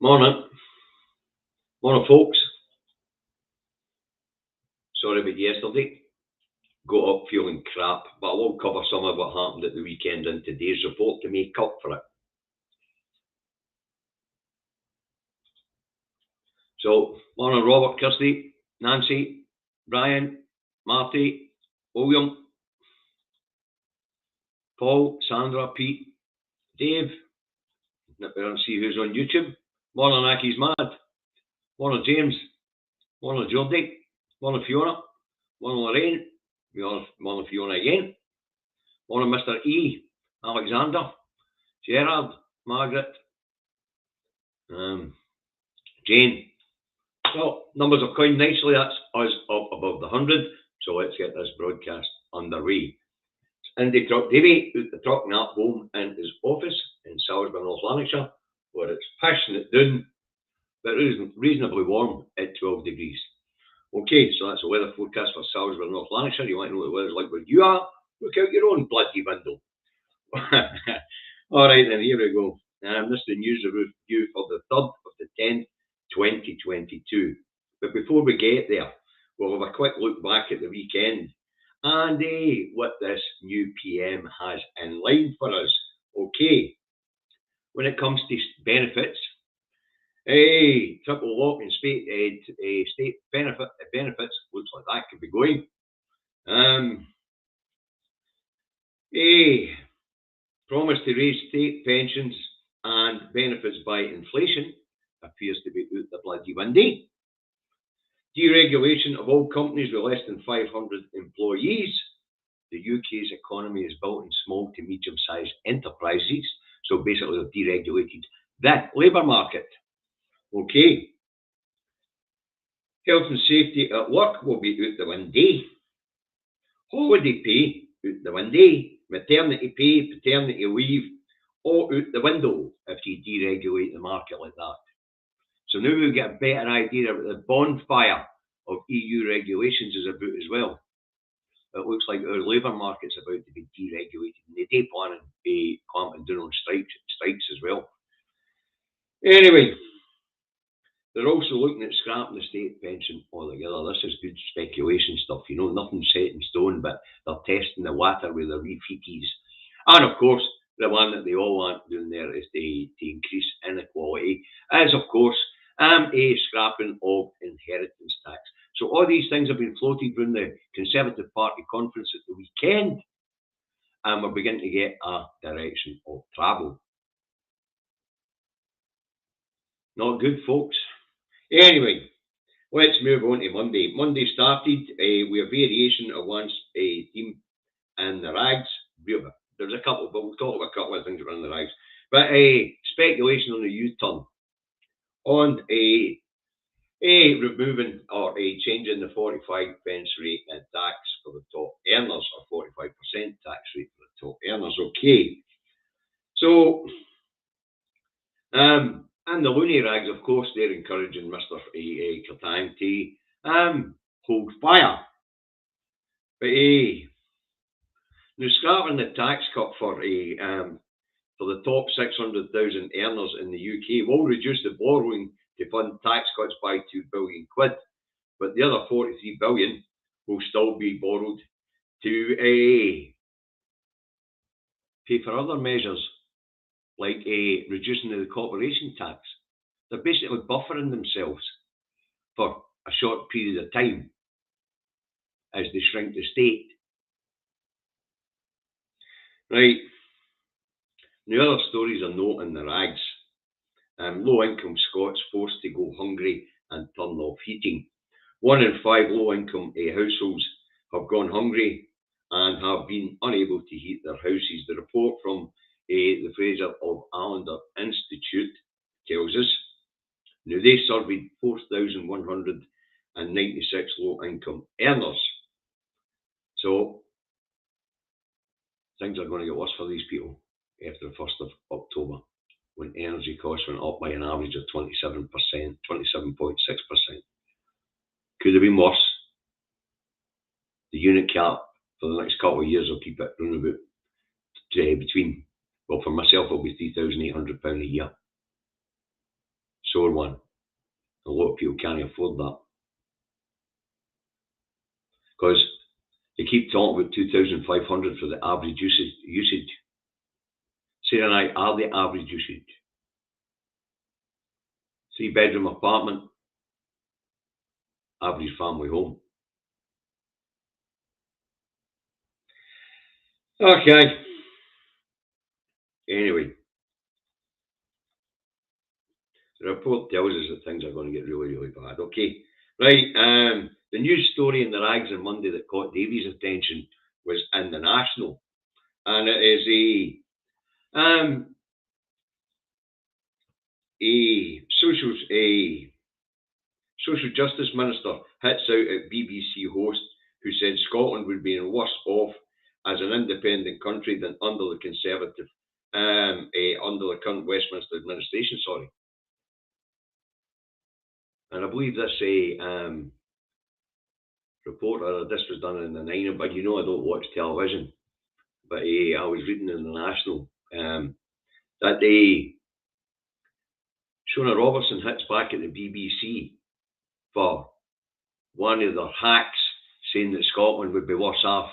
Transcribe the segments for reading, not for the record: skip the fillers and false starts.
Morning. Morning, folks. Sorry about yesterday. Got up feeling crap, but I will cover some of what happened at the weekend in today's report to make up for it. So, morning, Robert, Kirsty, Nancy, Brian, Marty, William, Paul, Sandra, Pete, Dave. Nip there and see who's on YouTube. Morning, Aki's Mad. Morning, James. Morning, Geordie. Morning, Fiona. Morning, Lorraine. Morning, Fiona again. Morning, Mr. E. Alexander. Gerard. Margaret. Jane. Well, numbers have coined nicely. That's us up above the 100. So let's get this broadcast underway. Indy Truck Davey out the truck and up home in his office in Salisbury, North Lanarkshire, where it's passionate down, but reasonably warm at 12 degrees. Okay, so that's the weather forecast for Salisbury, North Lanarkshire. You want to know what the weather's like where you are? Look out your own bloody window. All right, then, here we go. This is the news review for the 3rd of the 10th, 2022. But before we get there, we'll have a quick look back at the weekend and what this new PM has in line for us. Okay, when it comes to benefits, triple lock and state benefits, looks like that could be going. Promise to raise state pensions and benefits by inflation appears to be out the bloody windy. Deregulation of all companies with less than 500 employees. The UK's economy is built in small to medium-sized enterprises, so basically they've deregulated the labour market. Okay. Health and safety at work will be out the windy. Holiday pay out the windy. Maternity pay, paternity leave, all out the window if you deregulate the market like that. So now we get a better idea of the bonfire of EU regulations is about as well. It looks like our labour market's about to be deregulated, and they do plan on clamping down on strikes as well. Anyway, they're also looking at scrapping the state pension altogether. This is good speculation stuff, you know, nothing set in stone, but they're testing the water with the refeeties. And of course, the one that they all want doing there is to increase inequality, as of course, a scrapping of inheritance tax. So all these things have been floated from the Conservative Party conference at the weekend, and we're beginning to get a direction of travel. Not good, folks. Anyway, let's move on to Monday. Monday started with a variation of one theme in the rags. There's a couple, but we'll talk about a couple of things around the rags. But speculation on the U-turn, on removing or changing the 45 pence rate and tax for the top earners, or 45% tax rate for the top earners. Okay, so and the loony rags, of course, they're encouraging Mr. Katainen to hold fire. But now scrapping the tax cut for the top 600,000 earners in the UK will reduce the borrowing to fund tax cuts by 2 billion quid. But the other 43 billion will still be borrowed to pay for other measures, like reducing the corporation tax. They're basically buffering themselves for a short period of time as they shrink the state. Right. The other stories are not in the rags. Low-income Scots forced to go hungry and turn off heating. 1 in 5 low-income households have gone hungry and have been unable to heat their houses. The report from the Fraser of Allender Institute tells us. Now, they surveyed 4,196 low-income earners. So, things are going to get worse for these people after the 1st of October, when energy costs went up by an average of 27%, 27.6%. Could have been worse. The unit cap for the next couple of years will keep it around about between, well, for myself, it'll be £3,800 a year. sore one. A lot of people can't afford that. Because they keep talking about 2,500 for the average usage. Sarah and I are the average usage. 3-bedroom apartment, average family home. Okay. Anyway, the report tells us that things are going to get really, really bad. Okay. Right. The news story in the rags on Monday that caught Davy's attention was in the National. And it is a social justice minister hits out at BBC host who said Scotland would be worse off as an independent country than under the Conservative, under the current Westminster administration. Sorry, and I believe this report, or this was done in the 9, but you know I don't watch television. But I was reading in the National that Shona Robertson hits back at the BBC for one of their hacks saying that Scotland would be worse off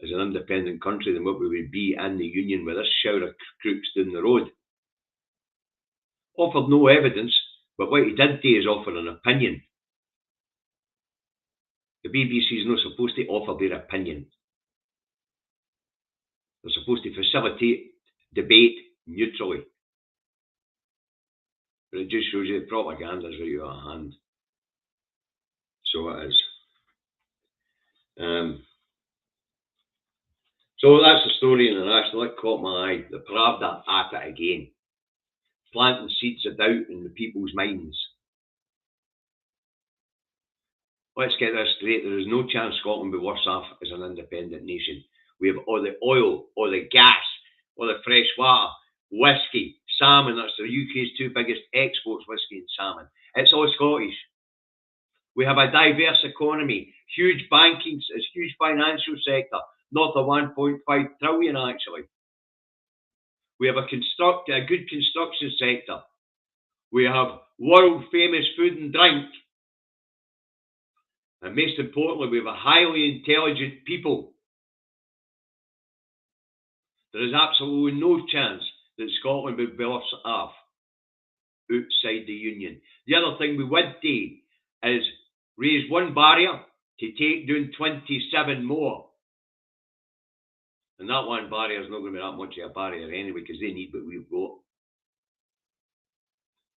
as an independent country than what we would be in the Union with this shower of crooks down the road. Offered no evidence, but what he did do is offer an opinion. The BBC is not supposed to offer their opinion. They're supposed to facilitate debate neutrally. But it just shows you the propaganda's right out of hand. So it is. So that's the story in the National. It caught my eye. The Pravda at it again. Planting seeds of doubt in the people's minds. Let's get this straight. There is no chance Scotland will be worse off as an independent nation. We have all the oil, all the gas, all the fresh water, whiskey, salmon. That's the UK's 2 biggest exports, whiskey and salmon. It's all Scottish. We have a diverse economy, huge banking, huge financial sector, north of 1.5 trillion actually. We have a good construction sector. We have world famous food and drink. And most importantly, we have a highly intelligent people. There is absolutely no chance that Scotland would be worse off outside the Union. The other thing we would do is raise one barrier to take down 27 more. And that one barrier is not going to be that much of a barrier anyway, because they need what we've got.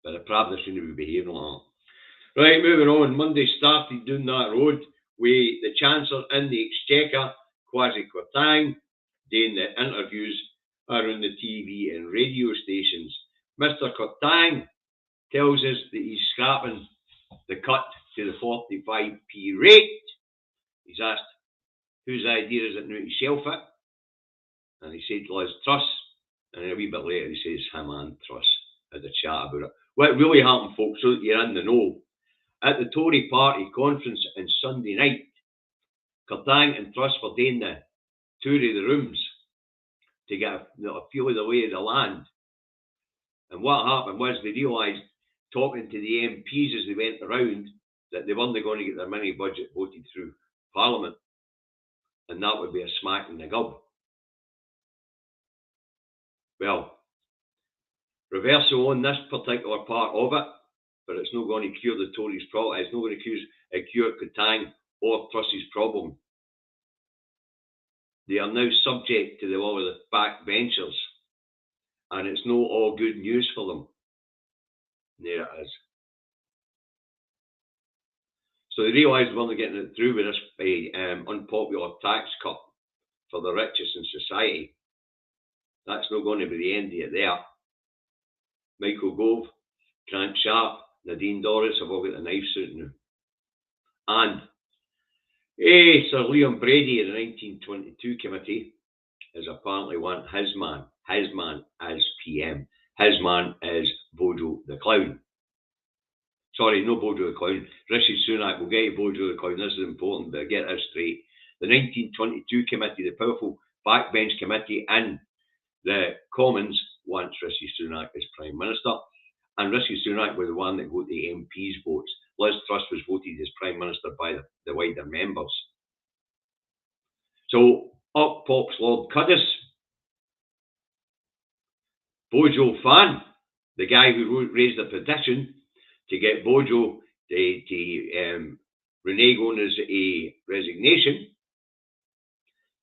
But the Pravda shouldn't be behaving like that. Right, moving on. Monday started down that road with the Chancellor in the Exchequer, Kwasi Kwarteng, doing the interviews around the TV and radio stations. Mr. Kwarteng tells us that he's scrapping the cut to the 45p rate. He's asked, whose idea is it now to shelf it? And he said, Liz Truss. And a wee bit later he says, him and Truss had a chat about it. What really happened, folks, so that you're in the know, at the Tory party conference on Sunday night, Kwarteng and Truss were doing the tour of the rooms to get a feel of the lay of the land. And what happened was they realised, talking to the MPs as they went around, that they weren't going to get their mini budget voted through Parliament. And that would be a smack in the gob. Well, reversal on this particular part of it, but it's not going to cure the Tories' problem. It's not going to cure Kwarteng or Truss's problem. They are now subject to the law of the backbenchers, and it's not all good news for them. There it is. So they realised they weren't getting it through with this unpopular tax cut for the richest in society. That's not going to be the end of it there. Michael Gove, Grant Sharp, Nadine Dorries have all got the knives out now. And Sir Liam Brady of the 1922 committee is apparently one his man. His man is PM. His man is Bojo the Clown. Sorry, no Bojo the Clown. Rishi Sunak will get you Bojo the Clown. This is important, but get this straight. The 1922 committee, the powerful backbench committee in the Commons, wants Rishi Sunak as Prime Minister. and Rishi Sunak was the one that got the MP's votes. Liz Truss was voted as Prime Minister by the wider members. So up pops Lord Cuddis. Bojo Fan, the guy who raised the petition to get Bojo to renege on his resignation,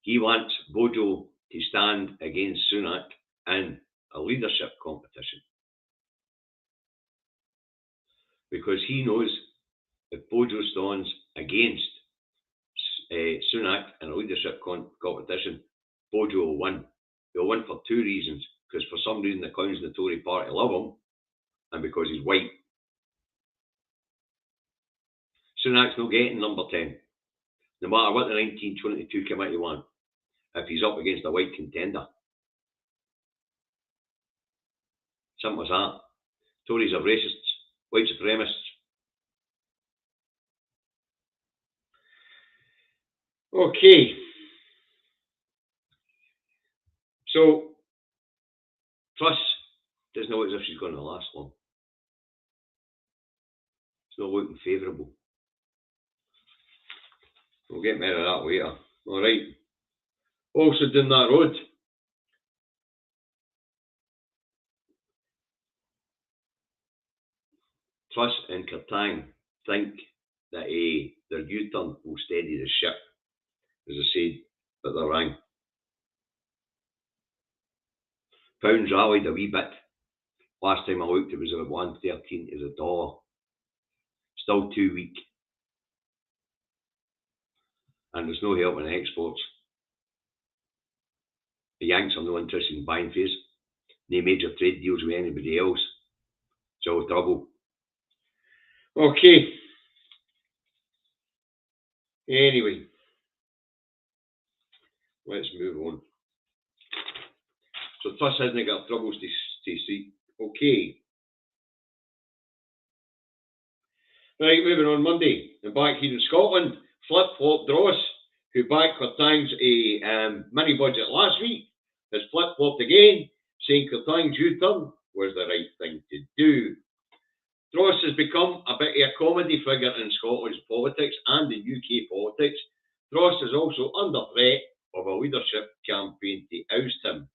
he wants Bojo to stand against Sunak in a leadership competition. Because he knows if Bojo stands against Sunak in a leadership competition, Bojo will win. He'll win for two reasons. Because for some reason the clowns in the Tory party love him, and because he's white. Sunak's not getting number 10, no matter what the 1922 committee want, if he's up against a white contender. Simple as that. Tories are racists, white supremacists. Okay. So, Truss doesn't look as if she's going to last long. It's not looking favourable. We'll get more of that later. Alright. Also down that road. Truss and Kertang think that their U-turn will steady the ship, as I said at the rang. Pounds rallied a wee bit. Last time I looked, it was about 113 to the dollar. Still too weak. And there's no help in exports. The Yanks are no interested in buying phase. No major trade deals with anybody else. It's all trouble. Okay. Anyway. Let's move on. So Truss hasn't got troubles to see. Okay. Right, moving on Monday. And back here in Scotland, flip-flop Dross, who backed Kertang's mini budget last week, has flip-flopped again, saying Kertang's U-turn was the right thing to do. Dross has become a bit of a comedy figure in Scotland's politics and in UK politics. Dross is also under threat of a leadership campaign to oust him.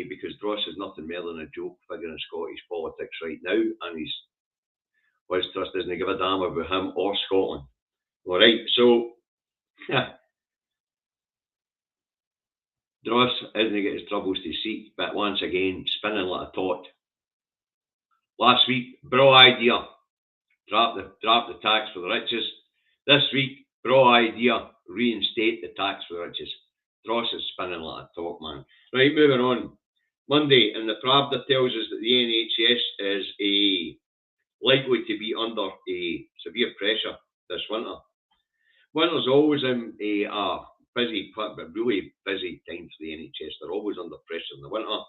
Because Dross is nothing more than a joke figure in Scottish politics right now, and Liz Truss doesn't give a damn about him or Scotland. Alright, so Dross isn't get his troubles to seek, but once again, spinning like a tot. Last week, braw idea, drop the tax for the richest. This week, braw idea, reinstate the tax for the richest. Dross is spinning like a top, man. Right, moving on. Monday, and the Pravda tells us that the NHS is likely to be under severe pressure this winter. Winter's always a busy, but really busy time for the NHS. They're always under pressure in the winter,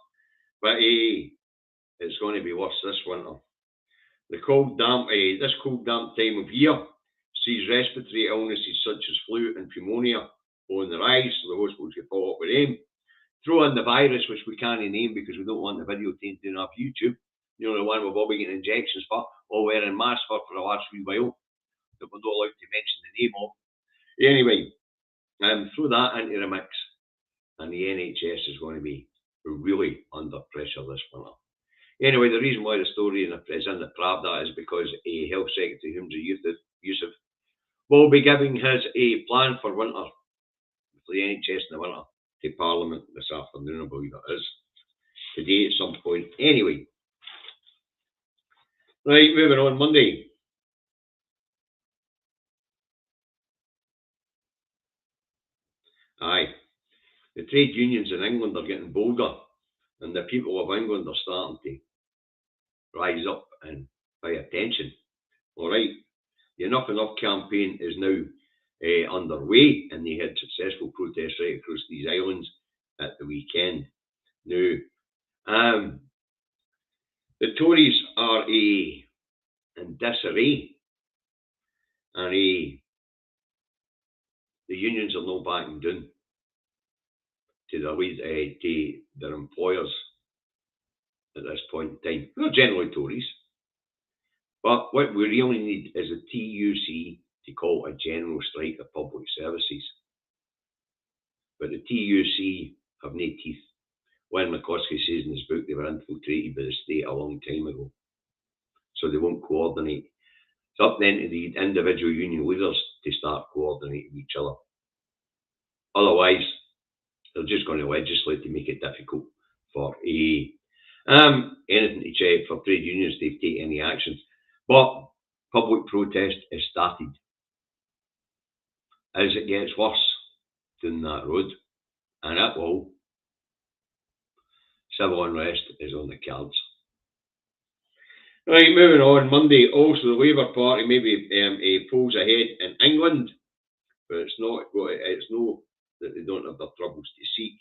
but it's going to be worse this winter. The cold, damp, this cold, damp time of year sees respiratory illnesses such as flu and pneumonia on the rise, so the hospitals get follow up with them. Throw in the virus, which we can't name because we don't want the video taken off YouTube. You know, the one we've all been getting injections for, or wearing masks for the last wee while, that we're not allowed to mention the name of. Anyway, throw that into the mix, and the NHS is going to be really under pressure this winter. Anyway, the reason why the story is in the Pravda is because Health Secretary Humza Yousaf will be giving his plan for winter, for the NHS in the winter, to Parliament this afternoon, I believe it is. Today at some point. Anyway. Right, moving on Monday. Aye. The trade unions in England are getting bolder, and the people of England are starting to rise up and pay attention. Alright. The Enough Enough campaign is now underway, and they had successful protests right across these islands at the weekend. Now, the Tories are in disarray, and the unions are not backing down to their employers' at this point in time. They're generally Tories. But what we really need is a TUC to call a general strike of public services. But the TUC have no teeth. When McCloskey says in his book they were infiltrated by the state a long time ago. So they won't coordinate. It's up then to the individual union leaders to start coordinating with each other. Otherwise, they're just going to legislate to make it difficult for anything to check for trade unions to take any actions. But public protest has started. As it gets worse down that road, and it will, civil unrest is on the cards. Right, moving on. Monday, also the Labour Party maybe pulls ahead in England, but it's no that they don't have their troubles to seek.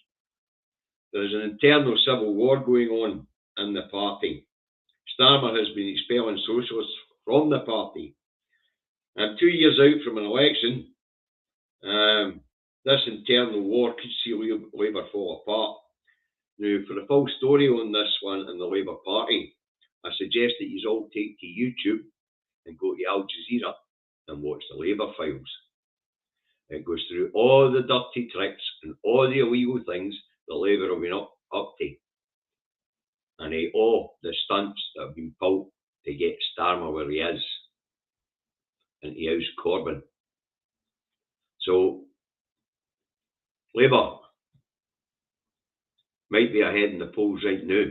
There's an internal civil war going on in the party. Starmer has been expelling socialists from the party. And 2 years out from an election, this internal war could see Labour fall apart. Now, for the full story on this one in the Labour Party, I suggest that you all take to YouTube and go to Al Jazeera and watch the Labour Files. It goes through all the dirty tricks and all the illegal things that Labour have been up to. And all the stunts that have been pulled to get Starmer where he is. And to oust Corbyn. So, Labour might be ahead in the polls right now,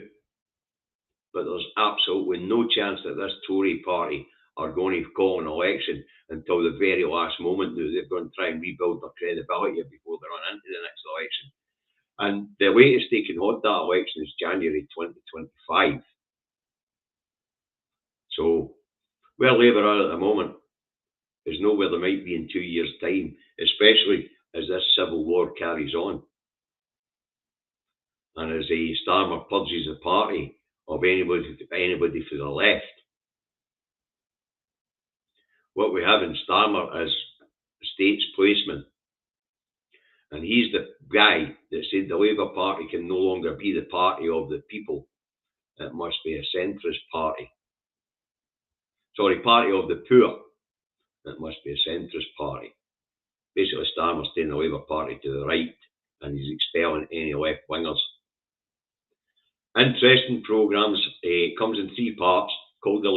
but there's absolutely no chance that this Tory party are going to call an election until the very last moment. Now they're going to try and rebuild their credibility before they run into the next election. And the latest they can hold that election is January 2025. So, where Labour are at the moment is not where they might be in 2 years' time, especially as this civil war carries on. And as Starmer purges the party of anybody for the left. What we have in Starmer is states placement. And he's the guy that said the Labour Party can no longer be the party of the people. It must be a centrist party. Sorry, party of the poor. It must be a centrist party. Basically, Starmer's taking the Labour Party to the right and he's expelling any left-wingers. Interesting programmes. Comes in 3 parts called the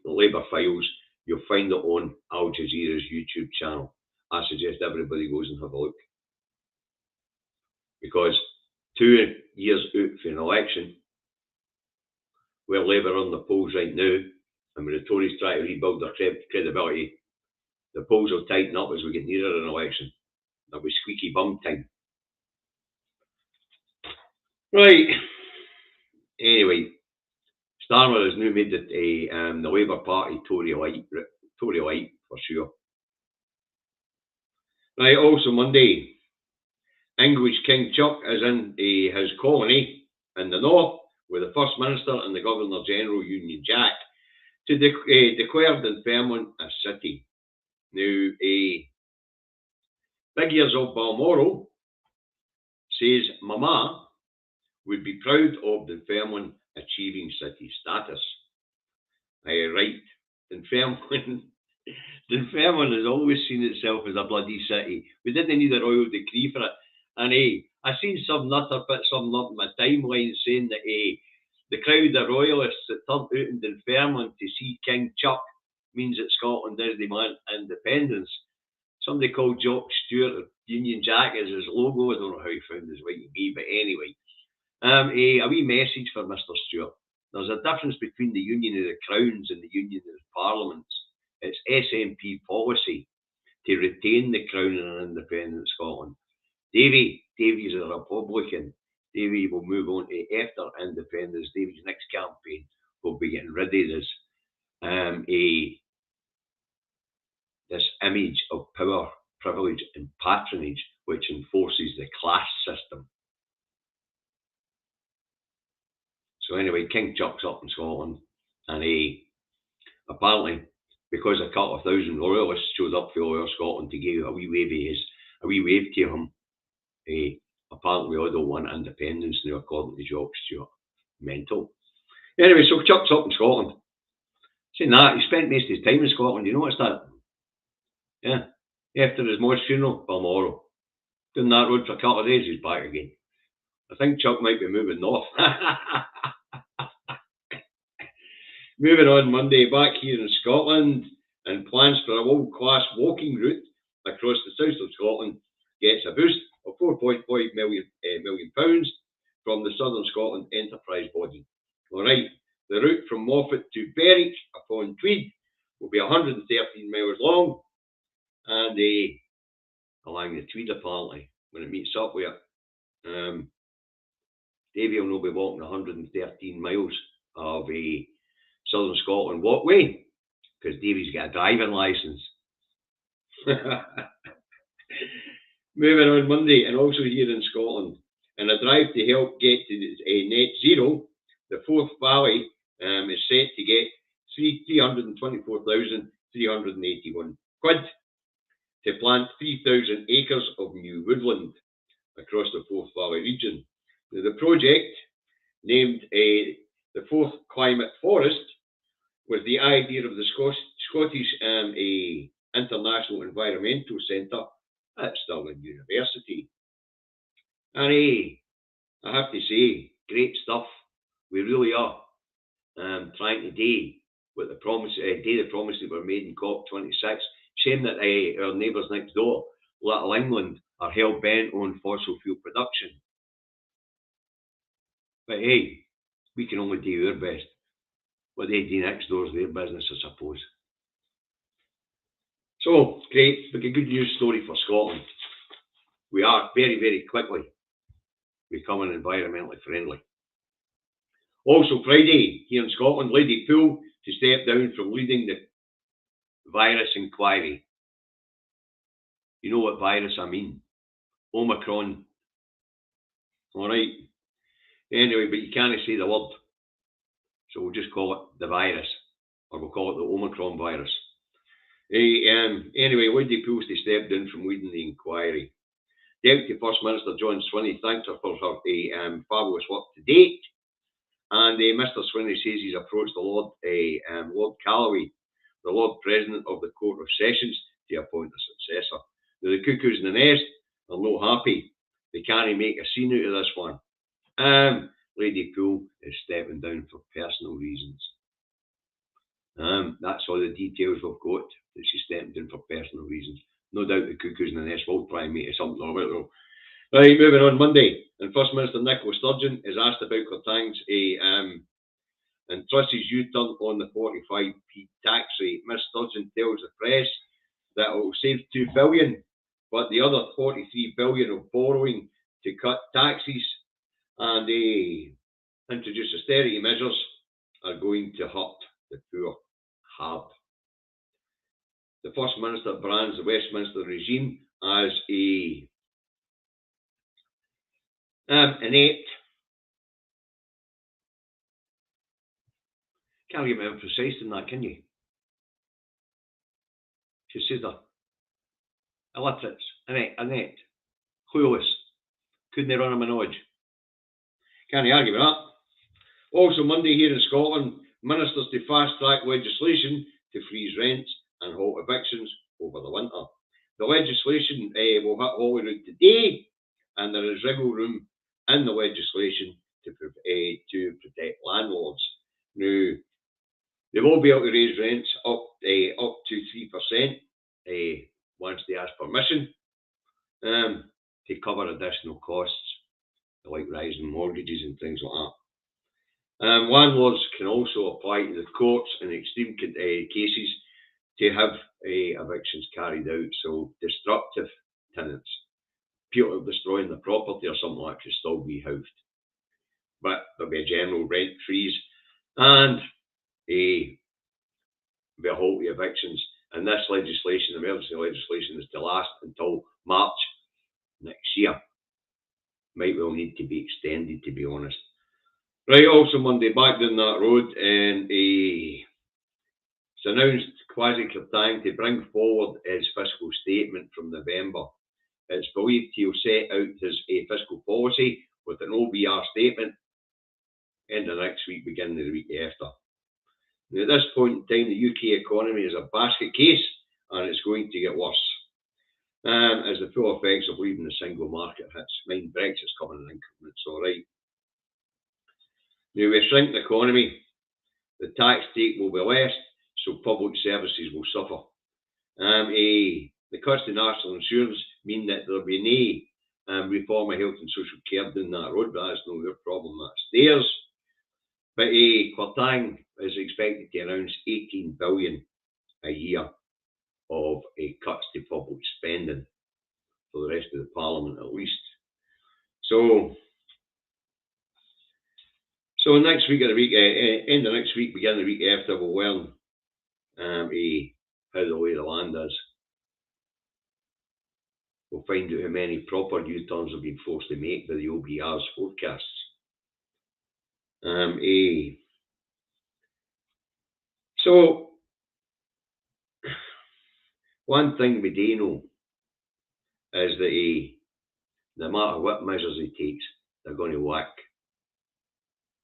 Labour Files. You'll find it on Al Jazeera's YouTube channel. I suggest everybody goes and have a look. Because 2 years out for an election, where Labour are on the polls right now, and when the Tories try to rebuild their credibility, the polls will tighten up as we get nearer an election. That'll be squeaky bum time. Right. Anyway, Starmer has now made the Labour Party Tory light for sure. Right, also Monday, English King Chuck is in his colony in the north with the First Minister and the Governor General Union Jack to declare Dunfermline a city. Now, Big Ears of Balmoral says Mama would be proud of Dunfermline achieving city status. Right, Dunfermline has always seen itself as a bloody city. We didn't need a royal decree for it. And I seen some nutter put something up in my timeline saying that the crowd of royalists that turned out in Dunfermline to see King Chuck means that Scotland is demanding independence. Somebody called Jock Stewart, Union Jack, as his logo. I don't know how he found his way to be, but anyway. A wee message for Mr. Stewart. There's a difference between the Union of the Crowns and the Union of the Parliaments. It's SNP policy to retain the Crown in an independent Scotland. Davy's a Republican. Davy will move on to after independence. Davy's next campaign will be getting rid of this image of power, privilege and patronage which enforces the class system. So anyway, King Chuck's up in Scotland, and apparently, because a couple of thousand royalists showed up for all over Scotland to give a wee wave to him, apparently we all don't want independence now, according to Jock Stewart. Mental. Anyway, so Chuck's up in Scotland. Saying that, he spent most of his time in Scotland. You notice that? Yeah. After his mom's funeral, Balmoral. Down that road for a couple of days, he's back again. I think Chuck might be moving north. Moving on Monday, back here in Scotland, and plans for a world-class walking route across the south of Scotland gets a boost of £4.5 million from the Southern Scotland Enterprise Body. All right, the route from Moffat to Berwick upon Tweed will be 113 miles long, and along the Tweed apparently, when it meets up with it, Davy will not be walking 113 miles of a Southern Scotland walkway, because Davy's got a driving licence. Moving on Monday, and also here in Scotland, in a drive to help get to net zero, the Forth Valley is set to get £324,381 to plant 3,000 acres of new woodland across the Forth Valley region. Now, the project, named the Forth Climate Forest, was the idea of the Scottish International Environmental Centre at Stirling University. And I have to say, great stuff. We really are trying to do what the promises that were made in COP26. Shame that our neighbours next door, Little England, are hell bent on fossil fuel production. But hey, we can only do our best. What they do next door is their business, I suppose. So, great, but a good news story for Scotland. We are very, very quickly becoming environmentally friendly. Also, Friday, here in Scotland, Lady Poole to step down from leading the virus inquiry. You know what virus I mean? Omicron. All right. Anyway, but you can't say the word. So we'll just call it the virus, or we'll call it the Omicron virus. Anyway, Lady Poole to step down from leading the inquiry. Deputy First Minister John Swinney thanked her for her fabulous work to date. And Mr. Swinney says he's approached the Lord Calloway, the Lord President of the Court of Sessions, to appoint a successor. Now, the cuckoos in the nest are not happy. They can't make a scene out of this one. Lady Poole is stepping down for personal reasons. That's all the details we've got, that she's stepping down for personal reasons. No doubt the cuckoos in the nest will try and make something of it though. Right, moving on Monday, and First Minister Nicola Sturgeon is asked about Clatangs and Truss's U-turn on the 45p tax rate. Ms Sturgeon tells the press that it will save £2 billion, but the other £43 billion of borrowing to cut taxes and introduce austerity measures are going to hurt the poor hard. The First Minister brands the Westminster regime as inept. Can't get more precise than that, can you? She said they're illiterates, inept, clueless, couldn't run a Manoj. Can't argue with that. Also Monday here in Scotland, ministers to fast-track legislation to freeze rents and halt evictions over the winter. The legislation will hit Holyrood today, and there is wriggle room in the legislation to protect landlords. Now, they will be able to raise rents up to 3% once they ask permission to cover additional costs like rising mortgages and things like that. Landlords can also apply to the courts in extreme cases to have evictions carried out. So destructive tenants, people destroying the property or something like that, should still be housed. But there'll be a general rent freeze and be a halt to evictions. And this legislation, emergency legislation, is to last until March next year. Might well need to be extended, to be honest. Right, also Monday, back down that road, and it's announced Kwasi Kwarteng to bring forward his fiscal statement from November. It's believed he'll set out his fiscal policy with an OBR statement end of next week, beginning of the week after. Now, at this point in time, the UK economy is a basket case, and it's going to get worse. As the full effects of leaving the single market hits. Mind, Brexit's coming in increments, all right. Now, we shrink the economy, the tax take will be less, so public services will suffer. The cuts to national insurance mean that there'll be no reform of health and social care down that road, but that's no their problem, that's theirs. But Kwarteng is expected to announce 18 billion a year of cuts to public spending for the rest of the parliament at least. So next week or the week, end of next week, begin the week after, we'll learn how the lay of the land is. We'll find out how many proper U-turns have been forced to make by the OBR's forecasts. So, one thing we do know is that no matter what measures he takes, they're going to whack.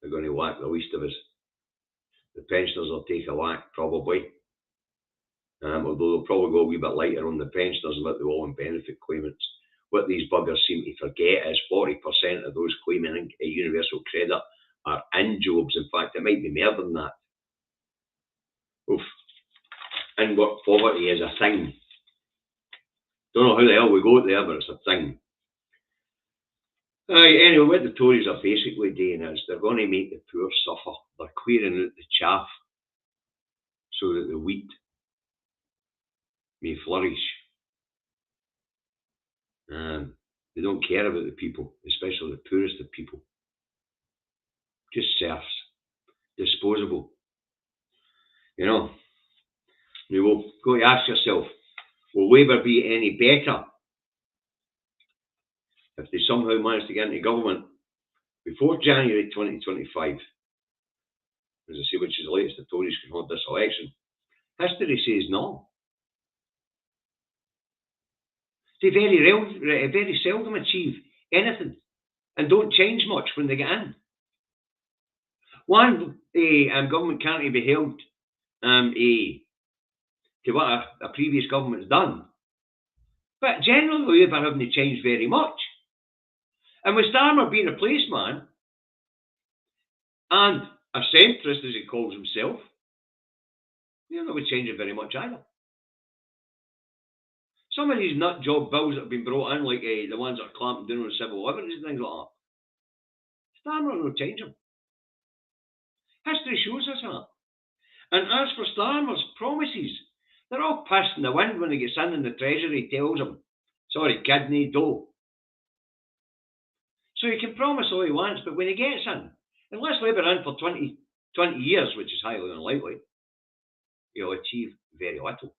They're going to whack the least of us. The pensioners will take a whack, probably. Although they'll probably go a wee bit lighter on the pensioners and let the all-in benefit claimants. What these buggers seem to forget is 40% of those claiming a universal credit are in jobs. In fact, it might be more than that. Oof. In-work poverty is a thing. Don't know how the hell we got there, but it's a thing. Anyway, what the Tories are basically doing is they're going to make the poor suffer. They're clearing out the chaff so that the wheat may flourish. They don't care about the people, especially the poorest of people. Just serfs. Disposable. You know. You will go to ask yourself, will Labour be any better if they somehow manage to get into government before January 2025? As I say, which is the latest the Tories can hold this election. History says no. They very seldom achieve anything and don't change much when they get in. One, government can't be held to what a previous government's done. But generally, Labour haven't changed very much. And with Starmer being a policeman and a centrist, as he calls himself, they're not changing very much either. Some of these nut job bills that have been brought in, like the ones that are clamping down on civil liberties and things like that, Starmer will change them. History shows us that. And as for Starmer's promises, they're all pissed in the wind when he gets in and the Treasury tells him, sorry, kid, no dough. So he can promise all he wants, but when he gets in, unless Labour in for 20 years, which is highly unlikely, he'll achieve very little.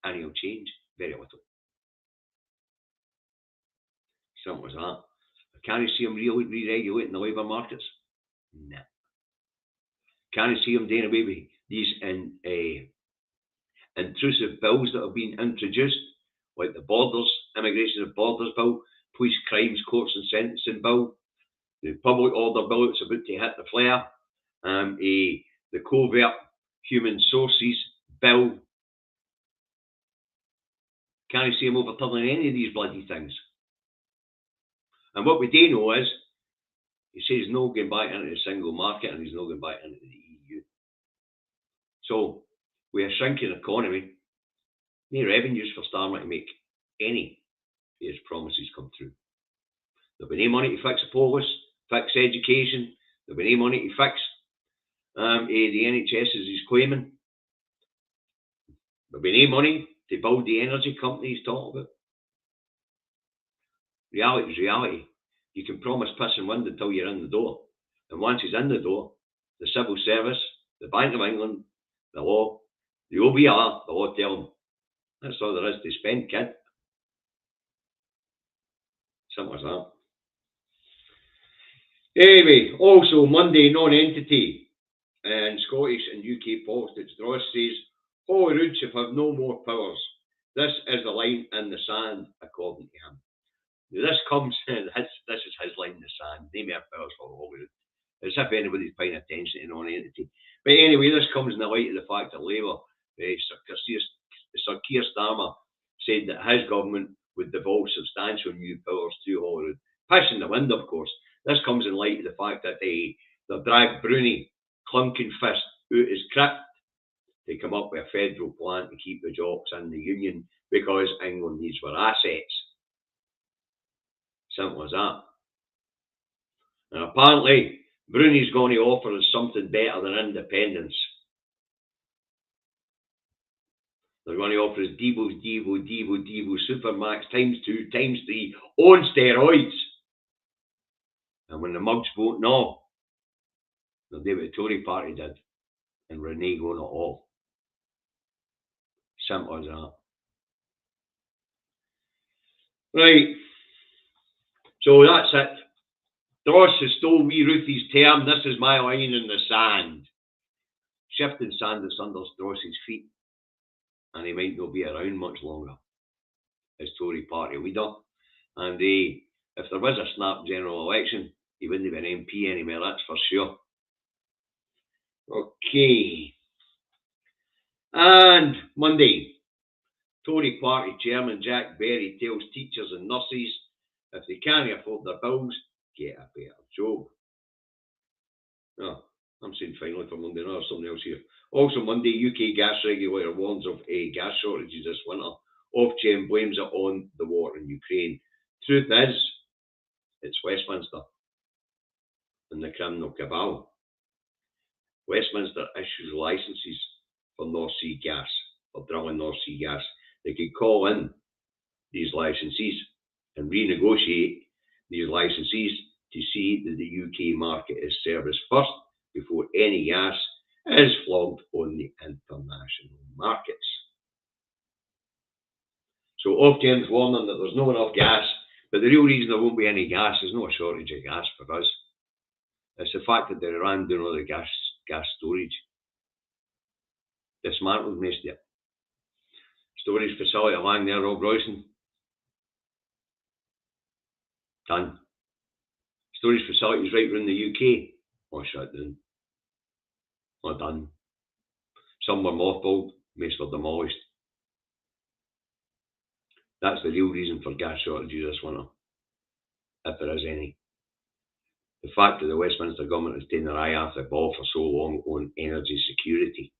And he'll change very little. Simple as that. Can you see him re-regulating the labour markets? No. Can you see him doing away with these intrusive bills that have been introduced, like the Borders, Immigration and Borders Bill, Police Crimes Courts and Sentencing Bill, the Public Order Bill that's about to hit the flare, the Covert Human Sources Bill? Can you see him overturning any of these bloody things? And what we do know is, he says no going back into the single market and he's not going back into the EU. So, with a shrinking economy, no revenues for Starmer to make any of his promises come true. There'll be no money to fix the police, fix education, there'll be no money to fix the NHS as he's claiming. There'll be no money to build the energy company he's talking about. Reality is reality. You can promise piss and wind until you're in the door. And once he's in the door, the civil service, the Bank of England, the law, the OBR, the law tell him. That's all there is to spend, kid. Simple as that. Anyway, also Monday non-entity and Scottish and UK politics. Dross says Holyrood should have no more powers. This is the line in the sand, according to him. Now, this is his line in the sand. No more powers for Holyrood. As if anybody's paying attention to non-entity. But anyway, this comes in the light of the fact that Labour, Sir Keir Starmer, said that his government would devolve substantial new powers to Holyrood. Piss in the wind, of course. This comes in light of the fact that they dragged Bruni, clunking fist, out his crypt to come up with a federal plan to keep the jocks in the union because England needs their assets. Simple as that. And apparently, Bruni's going to offer us something better than independence. They're going to offer us Devo Supermax ×2 ×3 on steroids. And when the mugs vote no, they'll do what the Tory party did and renege on it all. Simple as that. Right. So that's it. Dross has stole wee Ruthie's term. This is my line in the sand. Shifting sand that's under Dross's feet. And he might not be around much longer as Tory party leader. And if there was a snap general election, he wouldn't be an MP anymore, that's for sure. Okay. And Monday, Tory party chairman Jack Berry tells teachers and nurses if they can't afford their bills, get a better job. I'm saying finally for Monday, no, there's something else here. Also Monday, UK gas regulator warns of gas shortages this winter. Ofgem blames it on the war in Ukraine. Truth is, it's Westminster and the criminal cabal. Westminster issues licences for North Sea gas, for drilling North Sea gas. They could call in these licences and renegotiate these licences to see that the UK market is serviced first before any gas is flogged on the international markets. So Ofgem's warning that there's not enough gas, but the real reason there won't be any gas is not a shortage of gas for us. It's the fact that they're around doing all the gas storage. Dismantled most of it. Storage facility along there, Rob Royston. Done. Storage facilities right around the UK. All shut down. All done. Some were mothballed, most were demolished. That's the real reason for gas shortages this winter, if there is any. The fact that the Westminster government has taken their eye off the ball for so long on energy security.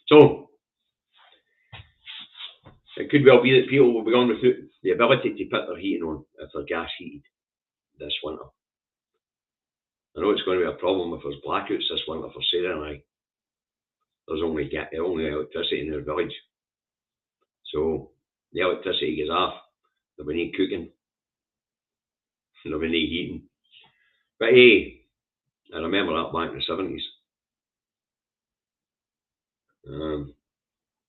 So, it could well be that people will be gone without the ability to put their heating on if they're gas heated this winter. I know it's going to be a problem if there's blackouts this winter for Sarah and I. There's only electricity in their village. So, the electricity goes off. There'll be no cooking. There'll be no heating. But hey, I remember that back in the 70s.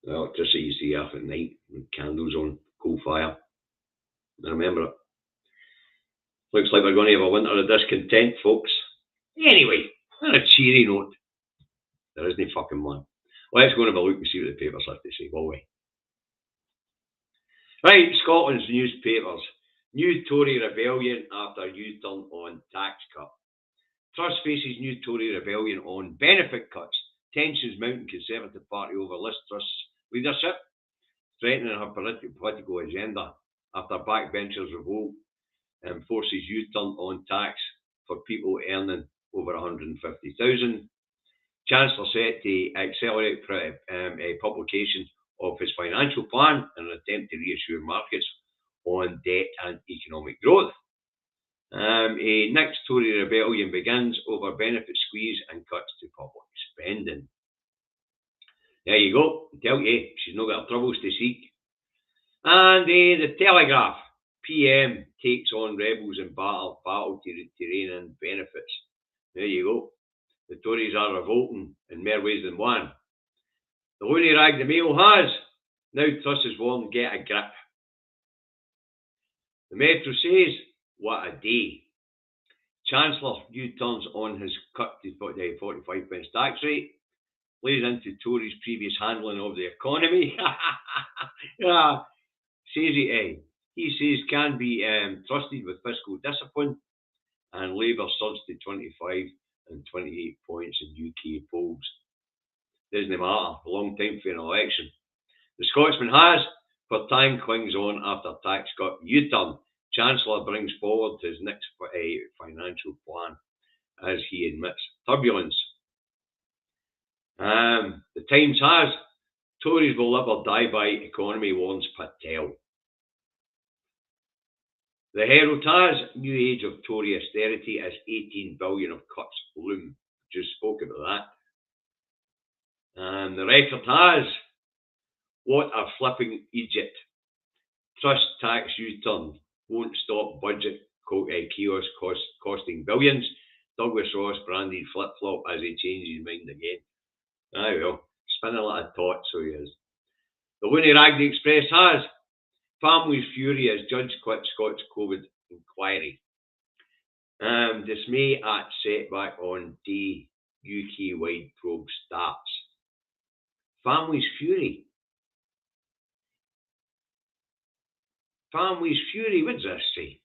The electricity used to be off at night with candles on, coal fire. I remember it. Looks like we're going to have a winter of discontent, folks. Anyway, on a cheery note, there isn't fucking one. Let's go and have a look and see what the papers have to say, will we? Right, Scotland's newspapers. New Tory rebellion after U-turn on tax cut. Truss faces new Tory rebellion on benefit cuts. Tensions mounting Conservative Party over Liz Truss' leadership, threatening her political agenda after backbenchers revolt and forces U-turn on tax for people earning over 150,000. Chancellor set to accelerate publication of his financial plan in an attempt to reassure markets on debt and economic growth. A next Tory rebellion begins over benefit squeeze and cuts to public spending. There you go. I tell you, she's not got her troubles to seek. And the Telegraph. PM takes on rebels in battle to rein in benefits. There you go. The Tories are revolting in more ways than one. The loony rag the Mail has. Now Truss is warned, get a grip. The Metro says, what a day. Chancellor U-turns on his cut to 45 pence tax rate. Lays into Tories' previous handling of the economy. Yeah, says he, he says can be trusted with fiscal discipline, and Labour surged to 25 and 28 points in UK polls. Doesn't matter, a long time for an election. The Scotsman has, for time clings on after tax cut U-turn. Chancellor brings forward his next financial plan as he admits turbulence. The Times has, Tories will live or die by economy, warns Patel. The Herald has, new age of Tory austerity as 18 billion of cuts loom. Just spoke about that. And the Record has, what a flipping Egypt. Trust tax U-turn won't stop budget chaos costing billions. Douglas Ross branded flip-flop as he changed his mind again. Aye well, spinning a lot of thoughts, so he is. The Looney Rag Express has, families fury as judge quits Scots COVID inquiry. Dismay at setback on day UK-wide probe starts. Families fury. Families fury, what does this say?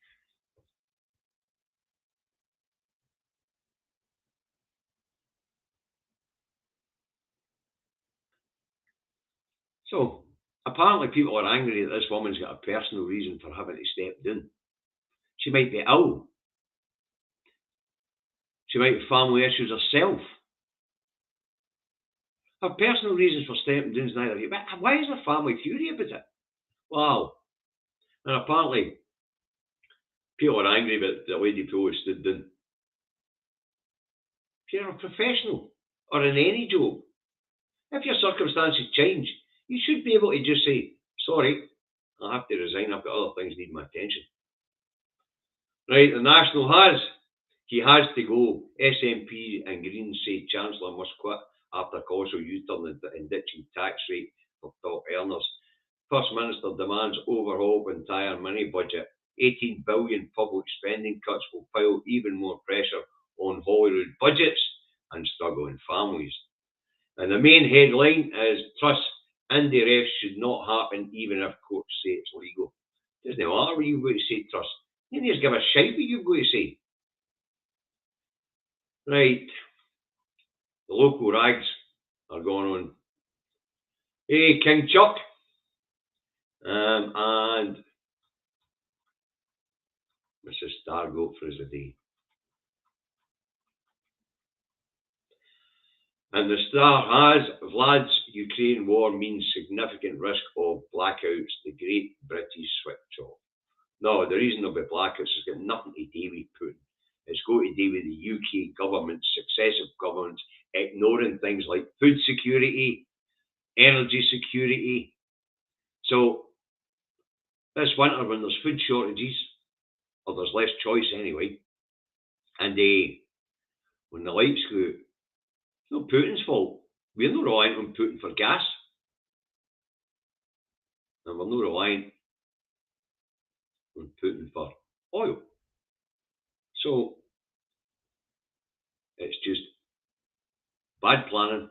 So, apparently people are angry that this woman's got a personal reason for having to step down. She might be ill. She might have family issues herself. Her personal reasons for stepping down is neither here. But why is the family fury about it? Wow. And apparently, people are angry about the lady who stood down. If you're a professional or in any job, if your circumstances change, you should be able to just say, sorry, I have to resign, I've got other things need my attention. Right, the National has, he has to go. SNP and Greens say Chancellor must quit after colossal U-turn and ditching tax rate for top earners. First Minister demands overhaul of entire mini budget. 18 billion public spending cuts will pile even more pressure on Holyrood budgets and struggling families. And the main headline is Truss Indie refs should not happen even if courts say it's legal. Doesn't matter what you've got to say, Truss. You need to give a shite what you've got to say. Right. The local rags are going on. Hey, King Chuck. And Mrs. Stargoat for his a day. And the Star has, Vlad's Ukraine war means significant risk of blackouts, the Great British switch off. No, the reason there'll be blackouts has got nothing to do with Putin. It's got to do with the UK government's, successive governments, ignoring things like food security, energy security. So, this winter when there's food shortages, or there's less choice anyway, and when the lights go out, it's not Putin's fault. We're not reliant on Putin for gas. And we're not reliant on Putin for oil. So, it's just bad planning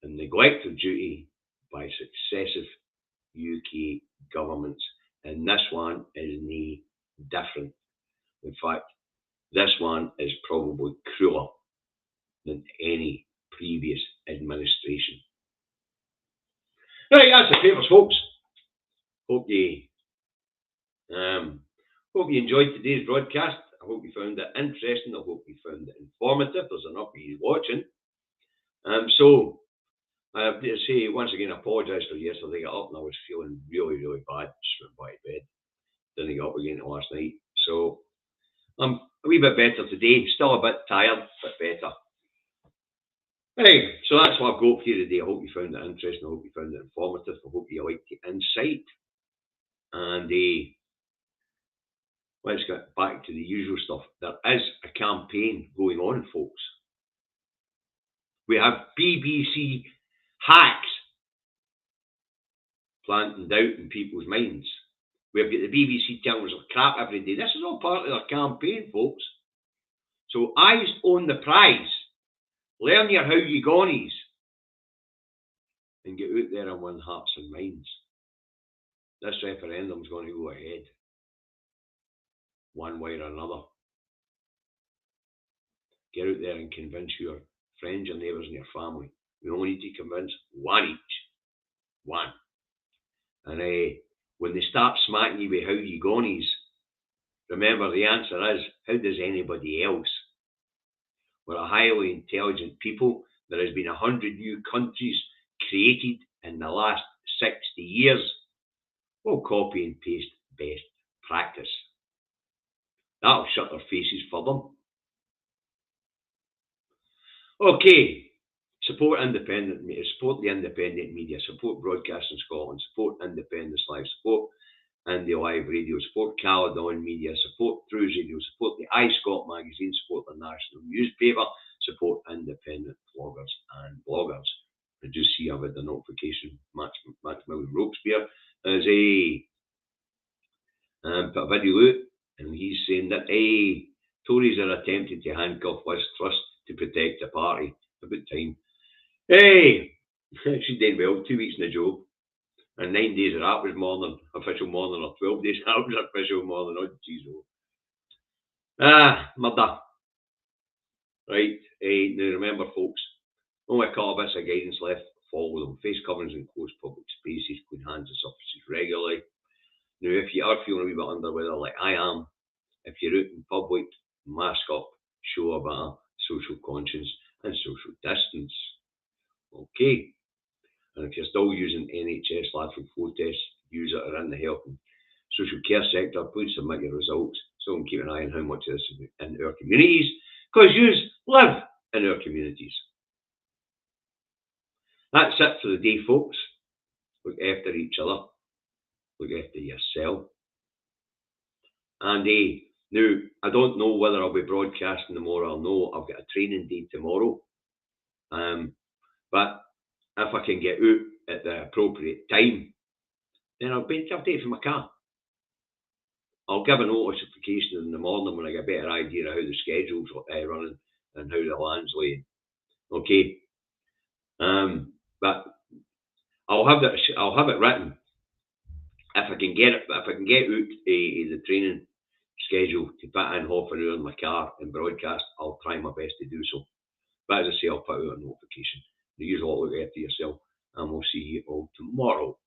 and neglect of duty by successive UK governments. And this one is no different. In fact, this one is probably crueler than any previous administration. Right, that's the papers, folks. Hope you enjoyed today's broadcast. I hope you found it interesting. I hope you found it informative. There's enough of you watching. So I have to say once again, I apologise for yesterday. I got up and I was feeling really, really bad. Just went back to bed. Didn't get up again till last night. So I'm a wee bit better today. Still a bit tired, but better. Right, so that's what I've got for you today. I hope you found it interesting. I hope you found it informative. I hope you liked the insight. And let's get back to the usual stuff. There is a campaign going on, folks. We have BBC hacks planting doubt in people's minds. We've got the BBC telling us crap every day. This is all part of their campaign, folks. So eyes on the prize. Learn your how you gonies and get out there and win hearts and minds. this referendum's going to go ahead, one way or another. Get out there and convince your friends, your neighbours, and your family. We only need to convince one each. One. And when they start smacking you with how you gonies, remember the answer is, how does anybody else? We're a highly intelligent people. There has been 100 new countries created in the last 60 years. We'll copy and paste best practice. That'll shut their faces for them. Okay. Support independent media, support the independent media, support Broadcasting Scotland, support Independence Live, support Indie Live Radio, support Caledon Media, support Through Radio, support the iScot magazine, support the national newspaper, support independent bloggers and bloggers. I just see I've had the notification, Maximilian Robespierre has put a video out, and he's saying that Tories are attempting to handcuff Liz Truss to protect the party. About time. Hey, she did well, 2 weeks in the job, and 9 days of that was more than official morning, or 12 days that was official morning. Oh, jeez. Murder. Right, now remember, folks, only a couple of bits of guidance left. Follow them. Face coverings in closed public spaces, clean hands and surfaces regularly. Now, if you are feeling a wee bit under weather like I am, if you're out in public, mask up, show a bit of social conscience and social distance. Okay. And if you're still using NHS lateral flow tests, use it or in the health and social care sector, please submit your results so we can keep an eye on how much of this is in our communities, because you live in our communities. That's it for the day, folks. Look after each other. Look after yourself. And now, I don't know whether I'll be broadcasting tomorrow or no. I've got a training day tomorrow. But if I can get out at the appropriate time, then I'll be updated from my car. I'll give a notification in the morning when I get a better idea of how the schedule's running and how the land's laying. Okay. But I'll have it written. If I can get out the training schedule to put in half an hour in my car and broadcast, I'll try my best to do so. But as I say, I'll put out a notification. You usually look after yourself, and we'll see you all tomorrow.